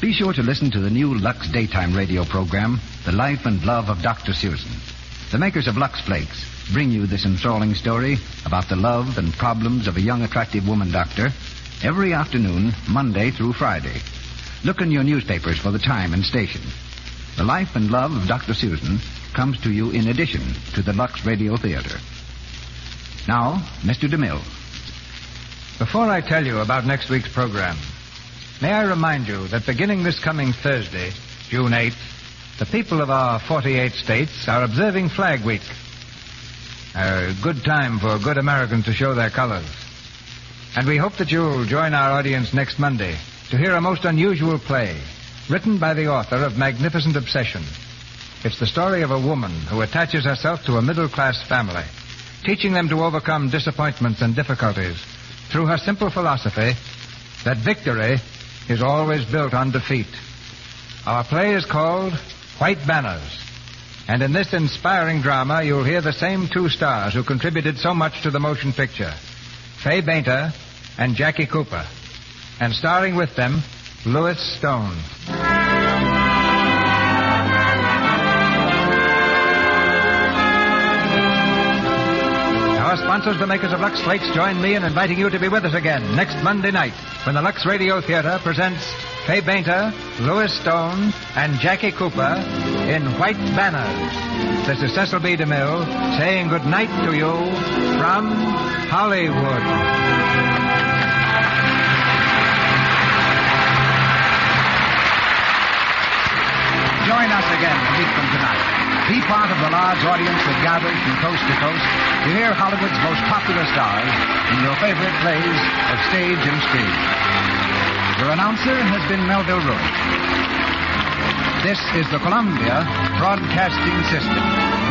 Be sure to listen to the new Lux daytime radio program, The Life and Love of Dr. Susan. The makers of Lux Flakes bring you this enthralling story about the love and problems of a young, attractive woman doctor every afternoon, Monday through Friday. Look in your newspapers for the time and station. The Life and Love of Dr. Susan comes to you in addition to the Lux Radio Theater. Now, Mr. DeMille. Before I tell you about next week's program, may I remind you that beginning this coming Thursday, June 8th, the people of our 48 states are observing Flag Week. A good time for good Americans to show their colors. And we hope that you'll join our audience next Monday to hear a most unusual play written by the author of Magnificent Obsession. It's the story of a woman who attaches herself to a middle-class family, teaching them to overcome disappointments and difficulties through her simple philosophy that victory is always built on defeat. Our play is called White Banners. And in this inspiring drama, you'll hear the same two stars who contributed so much to the motion picture, Fay Bainter and Jackie Cooper. And starring with them, Louis Stone. Our sponsors, the makers of Lux Flakes, join me in inviting you to be with us again next Monday night when the Lux Radio Theater presents Fay Bainter, Louis Stone, and Jackie Cooper in White Banners. This is Cecil B. DeMille saying good night to you from Hollywood. Join us again a week from tonight. Be part of the large audience that gathers from coast to coast to hear Hollywood's most popular stars in your favorite plays of stage and screen. Your announcer has been Melville Rowe. This is the Columbia Broadcasting System.